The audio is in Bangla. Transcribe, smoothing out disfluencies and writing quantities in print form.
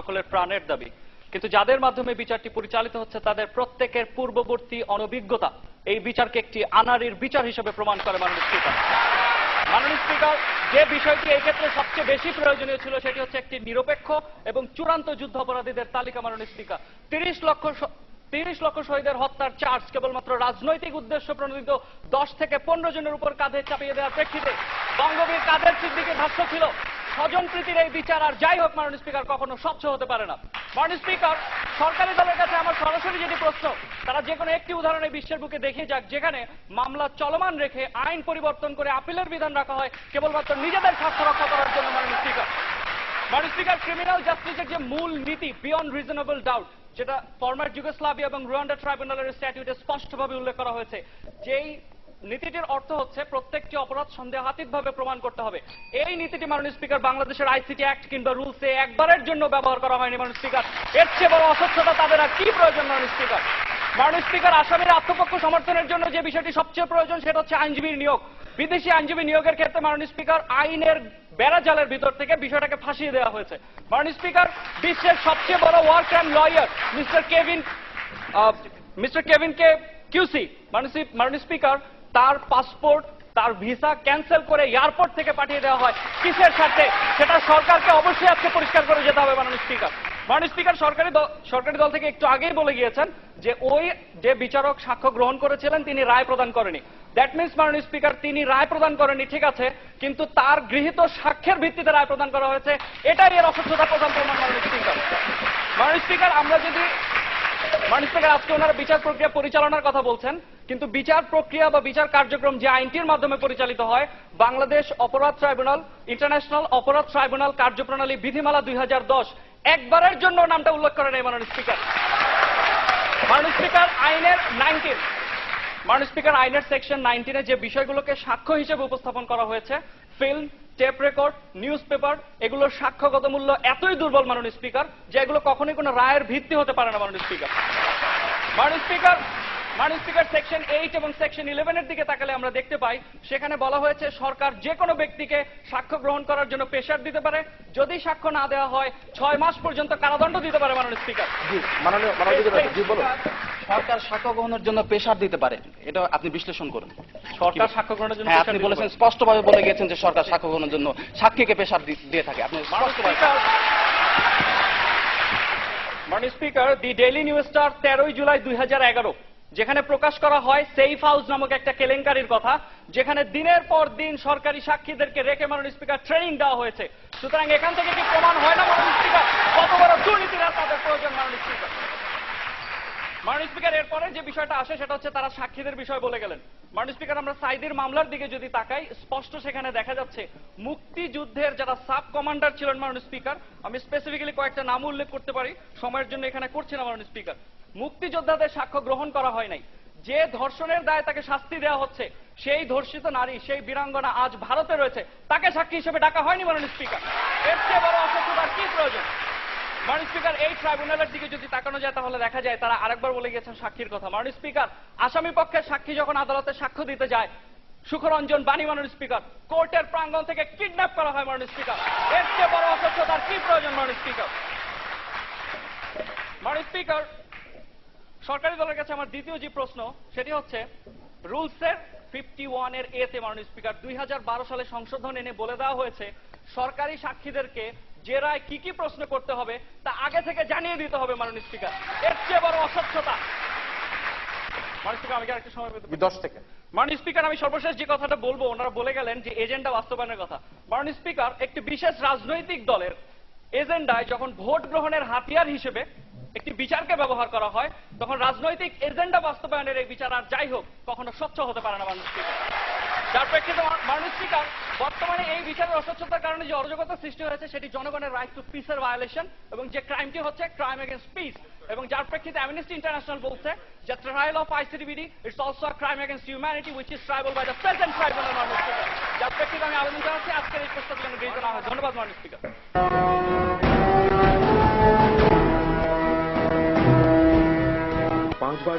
সকলের প্রাণের দাবি, কিন্তু যাদের মাধ্যমে বিচারটি পরিচালিত হচ্ছে তাদের প্রত্যেকের পূর্ববর্তী অনভিজ্ঞতা এই বিচারকে একটি আনাড়ির বিচার হিসেবে প্রমাণ করে মাননীয় স্পিকার। মাননীয় স্পিকার, যে বিষয়টি এই ক্ষেত্রে সবচেয়ে বেশি প্রয়োজনীয় ছিল সেটি হচ্ছে একটি নিরপেক্ষ এবং চূড়ান্ত যুদ্ধাপরাধীদের তালিকা। মাননীয় স্পিকার, 30 লক্ষ শহীদের হত্যার চার্জ কেবলমাত্র রাজনৈতিক উদ্দেশ্য প্রণোদিত 10 থেকে 15 জনের উপর কাঁধে চাপিয়ে দেওয়ার প্রেক্ষিতে বঙ্গবীর কাদের সিদ্দিকীর ভাষ্য ছিল স্বজনপ্রীতির এই বিচার আর যাই হোক মাননীয় স্পিকার কখনো স্বচ্ছ হতে পারে না। মাননীয় স্পিকার, সরকারি দলের কাছে আমার সরাসরি যেটি প্রশ্ন, তারা যে কোনো একটি উদাহরণে বিশ্বের বুকে দেখিয়ে যাক যেখানে মামলা চলমান রেখে আইন পরিবর্তন করে আপিলের বিধান রাখা হয় কেবলমাত্র নিজেদের স্বার্থ রক্ষা করার জন্য। মাননীয় স্পিকার, ক্রিমিনাল জাস্টিসের যে মূল নীতি বিয়ন্ড রিজনেবল ডাউট, যেটা ফরমার যুগোস্লাভিয়া এবং রুয়ান্ডা ট্রাইব্যুনালের স্ট্যাটিউটে স্পষ্টভাবে উল্লেখ করা হয়েছে, যেই নীতিটির অর্থ হচ্ছে প্রত্যেকটি অপরাধ সন্দেহাতীতভাবে প্রমাণ করতে হবে। এই নীতিটি মাননীয় স্পিকার বাংলাদেশের আইসিটি অ্যাক্ট কিংবা রুলসে একবারের জন্য ব্যবহার করা হয়নি। মাননীয় স্পিকার, এর চেয়ে বড় অস্বচ্ছতা তাদের আর কি প্রয়োজন? মাননীয় স্পিকার, আসামির আত্মপক্ষ সমর্থনের জন্য যে বিষয়টি সবচেয়ে প্রয়োজন সেটা হচ্ছে আইনজীবীর নিয়োগ। বিদেশি আইনজীবী নিয়োগের ক্ষেত্রে মাননীয় স্পিকার আইনের বেড়াজালের ভিতর থেকে বিষয়টাকে ফাঁসিয়ে দেওয়া হয়েছে। মাননীয় স্পিকার, বিশ্বের সবচেয়ে বড় war crime lawyer mister Kevin K QC, মাননীয় স্পিকার, তার পাসপোর্ট, তার ভিসা ক্যান্সেল করে এয়ারপোর্ট থেকে পাঠিয়ে দেওয়া হয় কিসের স্বার্থে? সেটা সরকারকে অবশ্যই আজকে পরিষ্কার করে যেতে হবে। মাননীয় স্পিকার, সরকারি দল থেকে একটু আগেই বলে গিয়েছেন যে বিচারক সাক্ষ্য গ্রহণ করেছিলেন তিনি রায় প্রদান করেনি। দ্যাট মিনস মাননীয় স্পিকার, তিনি রায় প্রদান করেনি ঠিক আছে, কিন্তু তার গৃহীত সাক্ষ্যের ভিত্তিতে রায় প্রদান করা হয়েছে, এটাই এর অসচ্ছতা প্রধান প্রমাণ। মাননীয় স্পিকার, আজকে ওনারা বিচার প্রক্রিয়া পরিচালনার কথা বলছেন, কিন্তু বিচার প্রক্রিয়া বা বিচার কার্যক্রম যে আইনটির মাধ্যমে পরিচালিত হয়, বাংলাদেশ অপরাধ ট্রাইব্যুনাল, ইন্টারন্যাশনাল অপরাধ ট্রাইব্যুনাল কার্যপ্রণালী বিধিমালা 2010 একবারের জন্য নামটা উল্লেখ করে নেই। মাননীয় স্পিকার, আইনের সেকশন 19 যে বিষয়গুলোকে সাক্ষ্য হিসেবে উপস্থাপন করা হয়েছে, film, tape record, newspaper, এগুলোর সাক্ষ্যগত মূল্য এতই দুর্বল মাননীয় স্পিকার যে এগুলো কখনোই কোনো রায়ের ভিত্তি হতে পারে না। মাননীয় স্পিকার, সেকশন 8 এবং সেকশন 11 এর দিকে তাকালে আমরা দেখতে পাই সেখানে বলা হয়েছে সরকার যে কোনো ব্যক্তিকে সাক্ষ্য গ্রহণ করার জন্য প্রেসার দিতে পারে, যদি সাক্ষ্য না দেওয়া হয় 6 মাস পর্যন্ত কারাদণ্ড দিতে পারে। মাননীয় স্পিকার, সরকার সাক্ষ্য গ্রহণের জন্য প্রেসার দিতে পারে, এটা আপনি বিশ্লেষণ করুন। সরকার সাক্ষ্য গ্রহণের জন্য আপনি বলেছেন, স্পষ্টভাবে বলে গিয়েছেন যে সরকার সাক্ষ্য গ্রহণের জন্য সাক্ষীকে প্রেসার দিয়ে থাকে। আপনি মাননীয় স্পিকার, দি ডেইলি নিউজ স্টার 13 জুলাই 2011 যেখানে প্রকাশ করা হয় সেফ হাউস নামক একটা কেলেঙ্কারির কথা, যেখানে দিনের পর দিন সরকারি সাক্ষীদেরকে রেখে মাননীয় স্পিকার ট্রেনিং দেওয়া হয়েছে। সুতরাং এখান থেকে কি প্রমাণ হয় না মাননীয় স্পিকার কত বড় দুর্নীতির তাদের প্রয়োজন? মাননীয় স্পিকার, এরপরে যে বিষয়টা আসে সেটা হচ্ছে তারা সাক্ষীদের বিষয় বলে গেলেন। মাননীয় স্পিকার, আমরা সাইদির মামলার দিকে যদি তাকাই, স্পষ্ট সেখানে দেখা যাচ্ছে মুক্তিযুদ্ধের যারা সাব কমান্ডার ছিলেন, মাননীয় স্পিকার, আমি স্পেসিফিক্যালি কয়েকটা নাম উল্লেখ করতে পারি, সময়ের জন্য এখানে করছি না। মাননীয় স্পিকার, মুক্তিযোদ্ধাদের সাক্ষ্য গ্রহণ করা হয় নাই। যে ধর্ষণের দায়ে তাকে শাস্তি দেওয়া হচ্ছে সেই ধর্ষিত নারী, সেই বীরাঙ্গনা আজ ভারতে রয়েছে, তাকে সাক্ষী হিসেবে ডাকা হয়নি। মাননীয় স্পিকার, এর চেয়ে বড় অসচ্ছতার কি প্রয়োজন? মাননীয় স্পিকার, এই ট্রাইব্যুনালের দিকে যদি তাকানো যায় তাহলে দেখা যায় তারা আরেকবার বলে গেছেন সাক্ষীর কথা। মাননীয় স্পিকার, আসামি পক্ষের সাক্ষী যখন আদালতে সাক্ষ্য দিতে যায়, সুখরঞ্জন বাণী মাননীয় স্পিকার কোর্টের প্রাঙ্গণ থেকে কিডন্যাপ করা হয়। মাননীয় স্পিকার, এর চেয়ে বড় অসচ্ছতার কি প্রয়োজন? মাননীয় স্পিকার, সরকারি দলের কাছে আমার দ্বিতীয় যে প্রশ্ন সেটি হচ্ছে রুলসের 51 এর এতে মাননীয় স্পিকার 2012 সালে সংশোধন এনে বলে দেওয়া হয়েছে সরকারি সাক্ষীদেরকে যে রায় কি কি প্রশ্ন করতে হবে তা আগে থেকে জানিয়ে দিতে হবে। মাননীয় স্পিকার, এর চেয়ে বড় অস্বচ্ছতা? মাননীয় স্পিকার, আমি কি আরেকটা সময় পেতে 10 থেকে? মাননীয় স্পিকার, আমি সর্বশেষ যে কথাটা বলবো, ওনারা বলে গেলেন যে এজেন্ডা বাস্তবায়নের কথা। মাননীয় স্পিকার, একটি বিশেষ রাজনৈতিক দলের এজেন্ডায় যখন ভোট গ্রহণের হাতিয়ার হিসেবে একটি বিচারকে ব্যবহার করা হয়, তখন রাজনৈতিক এজেন্ডা বাস্তবায়নের এই বিচার আর যাই হোক কখনো স্বচ্ছ হতে পারে না। মাননীয় স্পিকার, যার প্রেক্ষিতে মাননীয় স্পিকার, বর্তমানে এই বিচারের অস্বচ্ছতার কারণে যে অরাজকতা সৃষ্টি হয়েছে সেটি জনগণের রাইট টু পিসের ভায়োলেশন, এবং যে ক্রাইমটি হচ্ছে ক্রাইম এগেইনস্ট পিস, এবং যার প্রেক্ষিতে অ্যামনেস্টি ইন্টারন্যাশনাল বলছে যে trial of ICTBD it's also a crime against humanity which is tribal by the present tribunal. মাননীয় স্পিকার, যার প্রেক্ষিতে আমি আবেদন জানাচ্ছি আজকের এই প্রস্তাবটি যেন গৃহীত না হয়। ধন্যবাদ মাননীয় স্পিকার। 5 বার